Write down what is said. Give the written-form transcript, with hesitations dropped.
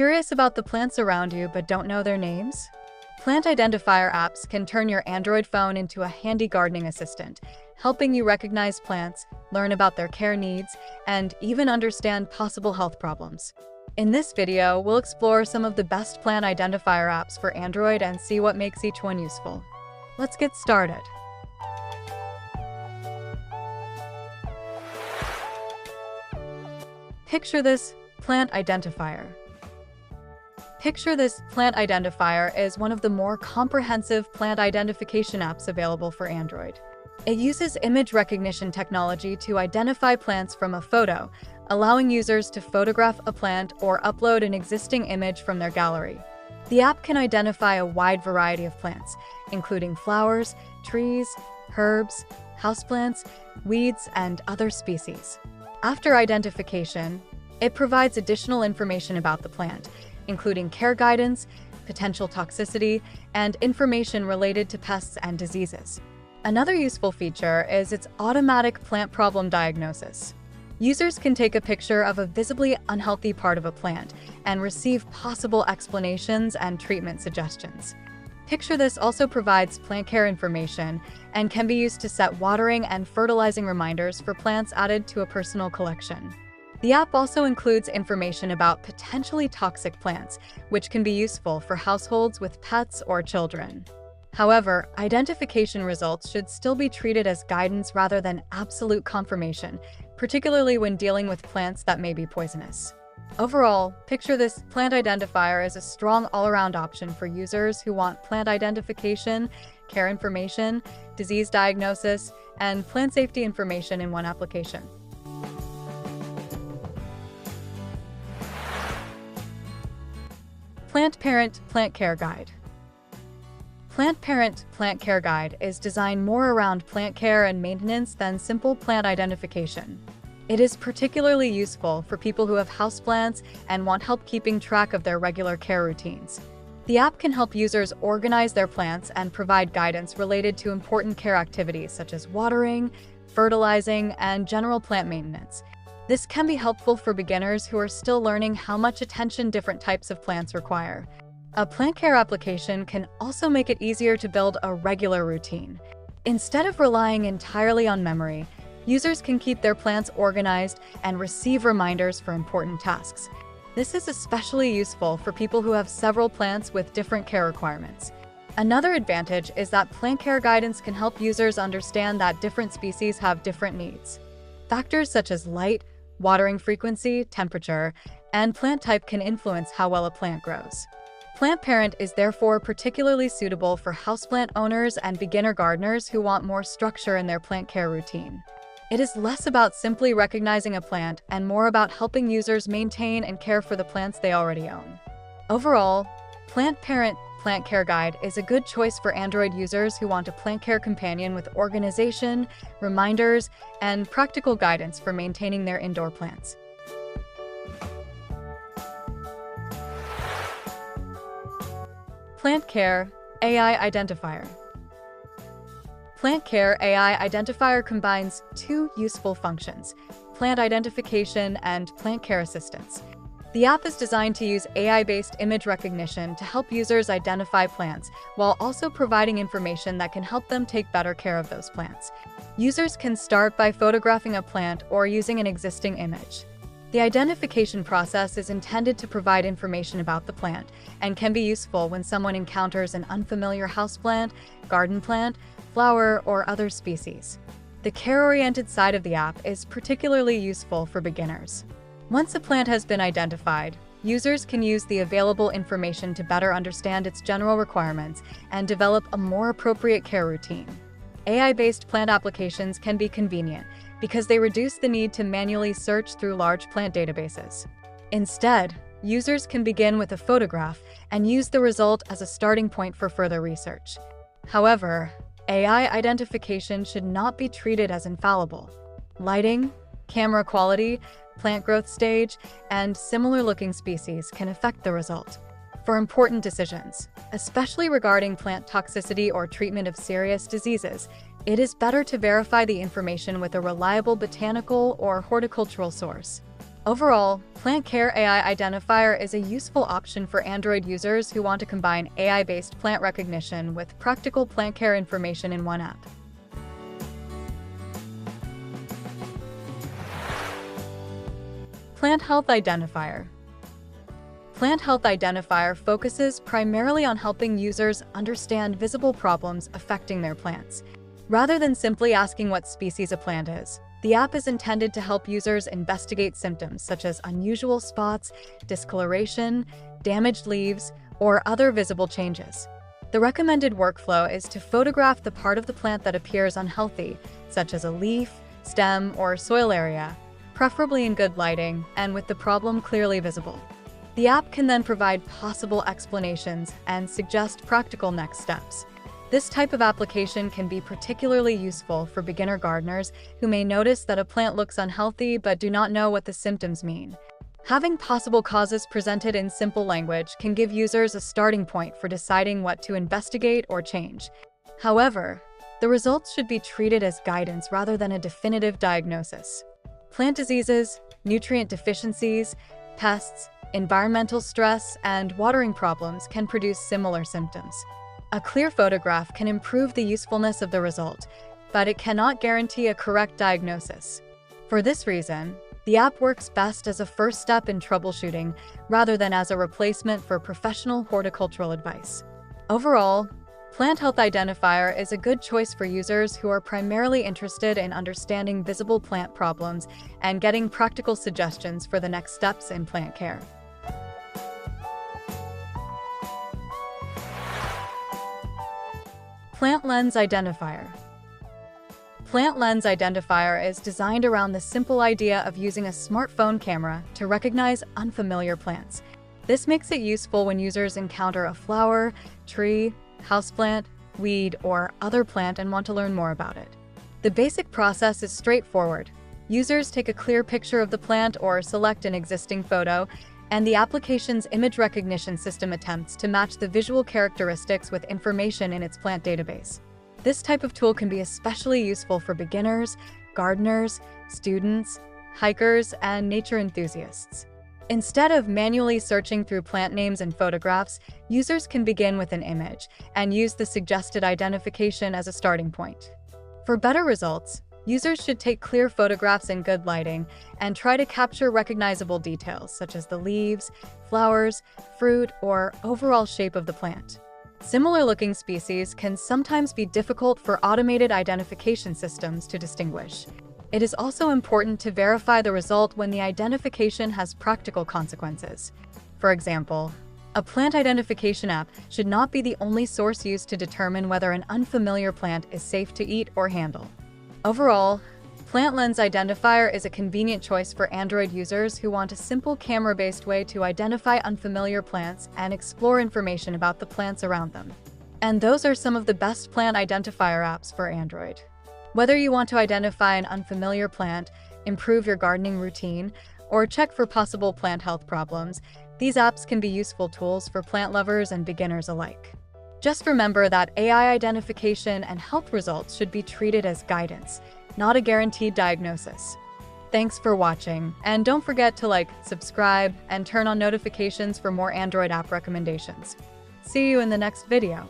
Curious about the plants around you but don't know their names? Plant Identifier apps can turn your Android phone into a handy gardening assistant, helping you recognize plants, learn about their care needs, and even understand possible health problems. In this video, we'll explore some of the best plant identifier apps for Android and see what makes each one useful. Let's get started. PicturesThis Plant Identifier. PicturesThis Plant Identifier is one of the more comprehensive plant identification apps available for Android. It uses image recognition technology to identify plants from a photo, allowing users to photograph a plant or upload an existing image from their gallery. The app can identify a wide variety of plants, including flowers, trees, herbs, houseplants, weeds, and other species. After identification, it provides additional information about the plant, including care guidance, potential toxicity, and information related to pests and diseases. Another useful feature is its automatic plant problem diagnosis. Users can take a picture of a visibly unhealthy part of a plant and receive possible explanations and treatment suggestions. PicturesThis also provides plant care information and can be used to set watering and fertilizing reminders for plants added to a personal collection. The app also includes information about potentially toxic plants, which can be useful for households with pets or children. However, identification results should still be treated as guidance rather than absolute confirmation, particularly when dealing with plants that may be poisonous. Overall, PicturesThis Plant Identifier is a strong all-around option for users who want plant identification, care information, disease diagnosis, and plant safety information in one application. Plant Parent Plant Care Guide. Plant Parent Plant Care Guide is designed more around plant care and maintenance than simple plant identification. It is particularly useful for people who have houseplants and want help keeping track of their regular care routines. The app can help users organize their plants and provide guidance related to important care activities such as watering, fertilizing, and general plant maintenance. This can be helpful for beginners who are still learning how much attention different types of plants require. A plant care application can also make it easier to build a regular routine. Instead of relying entirely on memory, users can keep their plants organized and receive reminders for important tasks. This is especially useful for people who have several plants with different care requirements. Another advantage is that plant care guidance can help users understand that different species have different needs. Factors such as light, watering frequency, temperature, and plant type can influence how well a plant grows. Plant Parent is therefore particularly suitable for houseplant owners and beginner gardeners who want more structure in their plant care routine. It is less about simply recognizing a plant and more about helping users maintain and care for the plants they already own. Overall, Plant Parent Plant Care Guide is a good choice for Android users who want a plant care companion with organization, reminders, and practical guidance for maintaining their indoor plants. Plant Care AI Identifier. Plant Care AI Identifier combines two useful functions: plant identification and plant care assistance. The app is designed to use AI-based image recognition to help users identify plants, while also providing information that can help them take better care of those plants. Users can start by photographing a plant or using an existing image. The identification process is intended to provide information about the plant and can be useful when someone encounters an unfamiliar houseplant, garden plant, flower, or other species. The care-oriented side of the app is particularly useful for beginners. Once a plant has been identified, users can use the available information to better understand its general requirements and develop a more appropriate care routine. AI-based plant applications can be convenient because they reduce the need to manually search through large plant databases. Instead, users can begin with a photograph and use the result as a starting point for further research. However, AI identification should not be treated as infallible. Lighting, camera quality, plant growth stage, and similar-looking species can affect the result. For important decisions, especially regarding plant toxicity or treatment of serious diseases, it is better to verify the information with a reliable botanical or horticultural source. Overall, Plant Care AI Identifier is a useful option for Android users who want to combine AI-based plant recognition with practical plant care information in one app. Plant Health Identifier. Plant Health Identifier focuses primarily on helping users understand visible problems affecting their plants. Rather than simply asking what species a plant is, the app is intended to help users investigate symptoms such as unusual spots, discoloration, damaged leaves, or other visible changes. The recommended workflow is to photograph the part of the plant that appears unhealthy, such as a leaf, stem, or soil area, preferably in good lighting and with the problem clearly visible. The app can then provide possible explanations and suggest practical next steps. This type of application can be particularly useful for beginner gardeners who may notice that a plant looks unhealthy but do not know what the symptoms mean. Having possible causes presented in simple language can give users a starting point for deciding what to investigate or change. However, the results should be treated as guidance rather than a definitive diagnosis. Plant diseases, nutrient deficiencies, pests, environmental stress, and watering problems can produce similar symptoms. A clear photograph can improve the usefulness of the result, but it cannot guarantee a correct diagnosis. For this reason, the app works best as a first step in troubleshooting rather than as a replacement for professional horticultural advice. Overall, Plant Health Identifier is a good choice for users who are primarily interested in understanding visible plant problems and getting practical suggestions for the next steps in plant care. Plant Lens Identifier. Plant Lens Identifier is designed around the simple idea of using a smartphone camera to recognize unfamiliar plants. This makes it useful when users encounter a flower, tree, houseplant, weed, or other plant and want to learn more about it. The basic process is straightforward. Users take a clear picture of the plant or select an existing photo, and the application's image recognition system attempts to match the visual characteristics with information in its plant database. This type of tool can be especially useful for beginners, gardeners, students, hikers, and nature enthusiasts. Instead of manually searching through plant names and photographs, users can begin with an image and use the suggested identification as a starting point. For better results, users should take clear photographs in good lighting and try to capture recognizable details such as the leaves, flowers, fruit, or overall shape of the plant. Similar-looking species can sometimes be difficult for automated identification systems to distinguish. It is also important to verify the result when the identification has practical consequences. For example, a plant identification app should not be the only source used to determine whether an unfamiliar plant is safe to eat or handle. Overall, Plant Lens Identifier is a convenient choice for Android users who want a simple camera-based way to identify unfamiliar plants and explore information about the plants around them. And those are some of the best plant identifier apps for Android. Whether you want to identify an unfamiliar plant, improve your gardening routine, or check for possible plant health problems, these apps can be useful tools for plant lovers and beginners alike. Just remember that AI identification and health results should be treated as guidance, not a guaranteed diagnosis. Thanks for watching, and don't forget to like, subscribe, and turn on notifications for more Android app recommendations. See you in the next video.